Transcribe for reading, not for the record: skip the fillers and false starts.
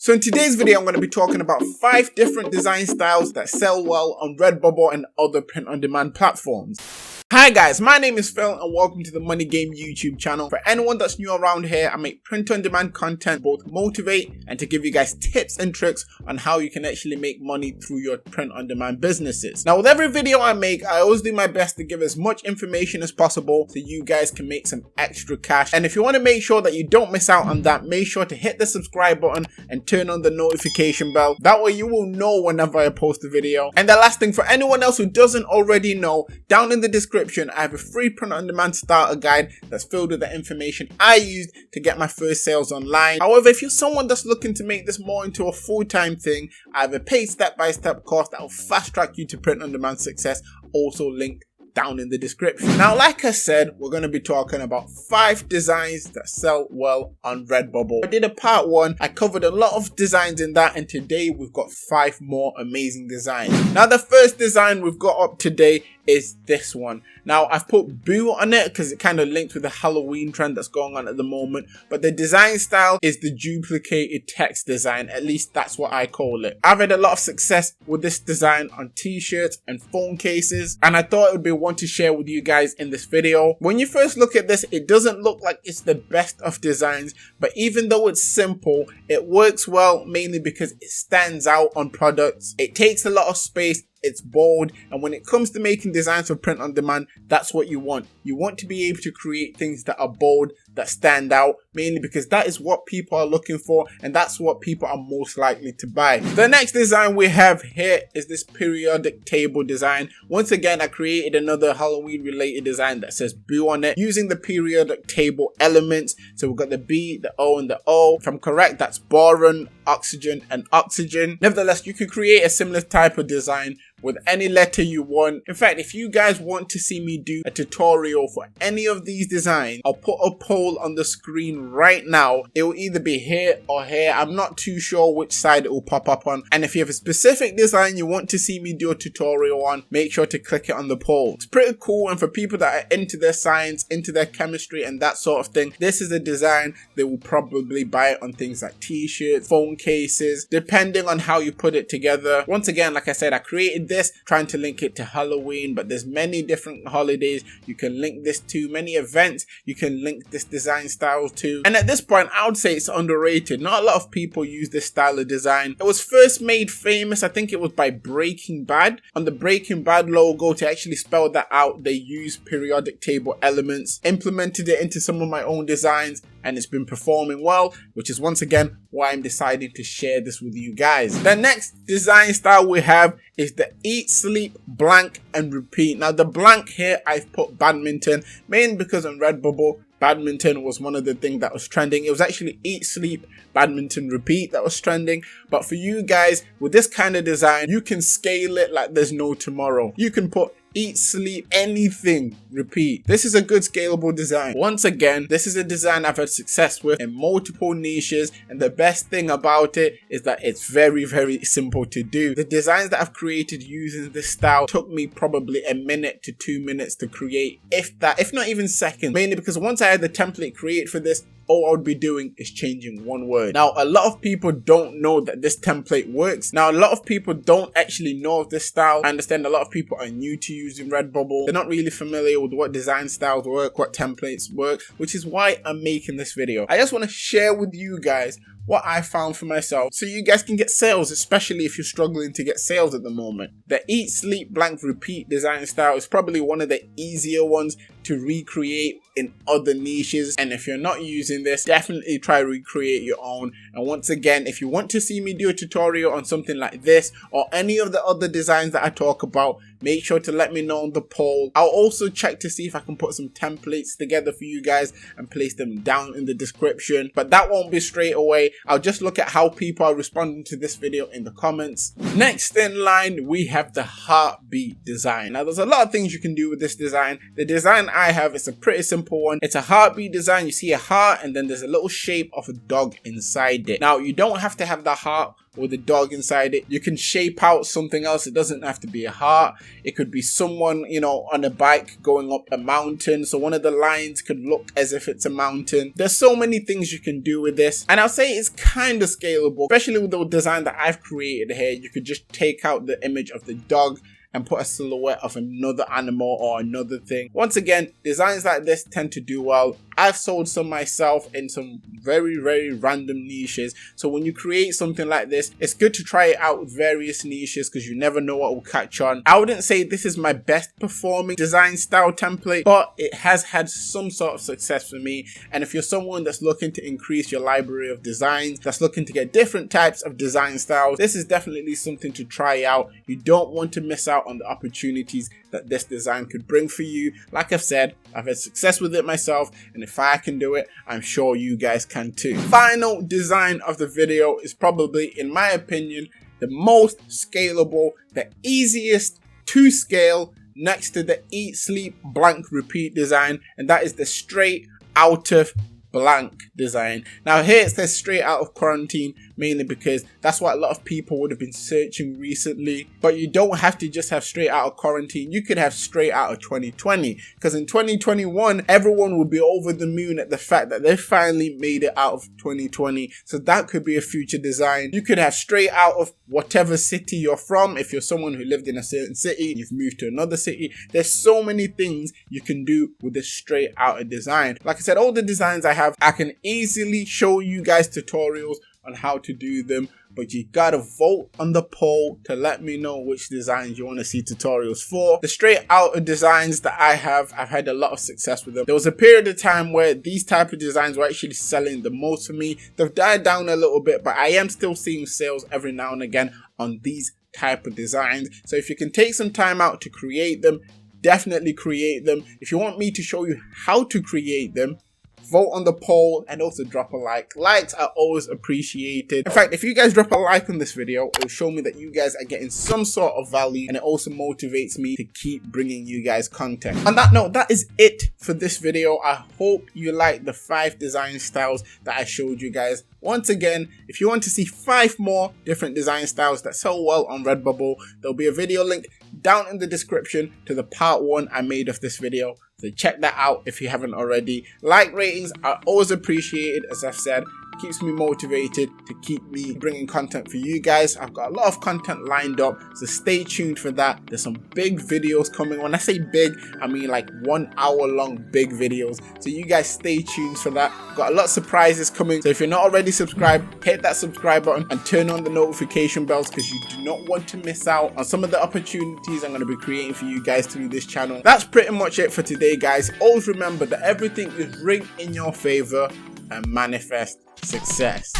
So in today's video, I'm going to be talking about 5 different design styles that sell well on Redbubble and other print-on-demand platforms. Hi guys, my name is Phil and welcome to the Money Game YouTube channel. For anyone that's new around here, I make print-on-demand content both motivate and to give you guys tips and tricks on how you can actually make money through your print-on-demand businesses. Now with every video I make, I always do my best to give as much information as possible so you guys can make some extra cash. And if you want to make sure that you don't miss out on that, make sure to hit the subscribe button and turn on the notification bell. That way you will know whenever I post a video. And the last thing, for anyone else who doesn't already know, down in the description I have a free print-on-demand starter guide that's filled with the information I used to get my first sales online. However, if you're someone that's looking to make this more into a full-time thing, I have a paid step-by-step course that will fast-track you to print-on-demand success, also linked down in the description. Now, like I said, we're going to be talking about 5 designs that sell well on Redbubble. I did a part 1, I covered a lot of designs in that, and today we've got 5 more amazing designs. Now, the first design we've got up today is this one. Now, I've put Boo on it because it kind of links with the Halloween trend that's going on at the moment, but the design style is the duplicated text design. At least that's what I call it. I've had a lot of success with this design on t-shirts and phone cases, and I thought it would be one to share with you guys in this video. When you first look at this, it doesn't look like it's the best of designs, but even though it's simple, it works well mainly because it stands out on products. It takes a lot of space, it's bold, and when it comes to making designs for print on demand, that's what you want. You want to be able to create things that are bold, that stand out, mainly because that is what people are looking for and that's what people are most likely to buy. The next design we have here is this periodic table design. Once again, I created another Halloween related design that says Boo on it using the periodic table elements. So we've got the B, the O, and the O. If I'm correct, that's boron, oxygen, and oxygen. Nevertheless, you can create a similar type of design with any letter you want. In fact, if you guys want to see me do a tutorial for any of these designs, I'll put a poll on the screen right now. It will either be here or here. I'm not too sure which side it will pop up on. And if you have a specific design you want to see me do a tutorial on, make sure to click it on the poll. It's pretty cool, and for people that are into their science, into their chemistry and that sort of thing, this is a design they will probably buy it on things like t-shirts, phone cases, depending on how you put it together. Once again, like I said, I created this trying to link it to Halloween, but there's many different holidays you can link this to, many events you can link this design style to, and at this point I would say it's underrated. Not a lot of people use this style of design. It was first made famous, I think it was by Breaking Bad. On the Breaking Bad logo, to actually spell that out, they used periodic table elements, implemented it into some of my own designs, and it's been performing well, which is once again why I'm deciding to share this with you guys. The next design style we have is the Eat, Sleep, Blank, and Repeat. Now the blank here, I've put badminton, mainly because on Redbubble, badminton was one of the things that was trending. It was actually Eat, Sleep, Badminton, Repeat that was trending. But for you guys, with this kind of design, you can scale it like there's no tomorrow. You can put Eat, Sleep, anything, repeat. This is a good scalable design. Once again, this is a design I've had success with in multiple niches, and the best thing about it is that it's very, very simple to do. The designs that I've created using this style took me probably a minute to 2 minutes to create, if that, if not even seconds, mainly because once I had the template created for this, all I would be doing is changing one word. Now, a lot of people don't know that this template works. Now, a lot of people don't actually know of this style. I understand a lot of people are new to using Redbubble. They're not really familiar with what design styles work, what templates work, which is why I'm making this video. I just want to share with you guys what I found for myself so you guys can get sales, especially if you're struggling to get sales at the moment. The Eat, Sleep, Blank, Repeat design style is probably one of the easier ones to recreate in other niches, and if you're not using this, definitely try to recreate your own. And once again, if you want to see me do a tutorial on something like this or any of the other designs that I talk about, make sure to let me know on the poll. I'll also check to see if I can put some templates together for you guys and place them down in the description, but that won't be straight away. I'll just look at how people are responding to this video in the comments. Next in line, we have the heartbeat design. Now there's a lot of things you can do with this design. The design I have is a pretty simple one. It's a heartbeat design. You see a heart and then there's a little shape of a dog inside it. Now you don't have to have the heart with a dog inside it. You can shape out something else. It doesn't have to be a heart. It could be someone, you know, on a bike going up a mountain. So one of the lines could look as if it's a mountain. There's so many things you can do with this. And I'll say it's kind of scalable, especially with the design that I've created here. You could just take out the image of the dog and put a silhouette of another animal or another thing. Once again, designs like this tend to do well. I've sold some myself in some very random niches. So when you create something like this, it's good to try it out with various niches because you never know what will catch on. I wouldn't say this is my best performing design style template, but it has had some sort of success for me. And if you're someone that's looking to increase your library of designs, that's looking to get different types of design styles, this is definitely something to try out. You don't want to miss out on the opportunities that this design could bring for you. Like I've said, I've had success with it myself, and if I can do it, I'm sure you guys can too. Final design of the video is probably, in my opinion, the most scalable, the easiest to scale next to the eat, sleep, blank, repeat design, and that is the straight out of blank design. Now here it says straight out of quarantine, mainly because that's what a lot of people would have been searching recently. But you don't have to just have straight out of quarantine. You could have straight out of 2020, because in 2021 everyone will be over the moon at the fact that they finally made it out of 2020. So that could be a future design. You could have straight out of whatever city you're from. If you're someone who lived in a certain city, you've moved to another city, there's so many things you can do with this straight out of design. Like I said, all the designs I have, I can easily show you guys tutorials on how to do them, but you gotta vote on the poll to let me know which designs you want to see tutorials for. The straight out of designs that I've had a lot of success with them. There was a period of time where these type of designs were actually selling the most for me. They've died down a little bit, but I am still seeing sales every now and again on these type of designs. So if you can take some time out to create them, definitely create them. If you want me to show you how to create them, vote on the poll and also drop a like. Likes are always appreciated. In fact, if you guys drop a like on this video, it will show me that you guys are getting some sort of value, and it also motivates me to keep bringing you guys content. On that note, that is it for this video. I hope you like the 5 design styles that I showed you guys. Once again, if you want to see 5 more different design styles that sell well on Redbubble, there'll be a video link down in the description to the part 1 I made of this video. So check that out if you haven't already. Like ratings are always appreciated, as I've said. Keeps me motivated to keep me bringing content for you guys. I've got a lot of content lined up, so stay tuned for that. There's some big videos coming. When I say big, I mean like 1 hour long big videos. So you guys stay tuned for that. Got a lot of surprises coming. So if you're not already subscribed, hit that subscribe button and turn on the notification bells, because you do not want to miss out on some of the opportunities I'm going to be creating for you guys through this channel. That's pretty much it for today, guys. Always remember that everything is rigged in your favor and manifest success.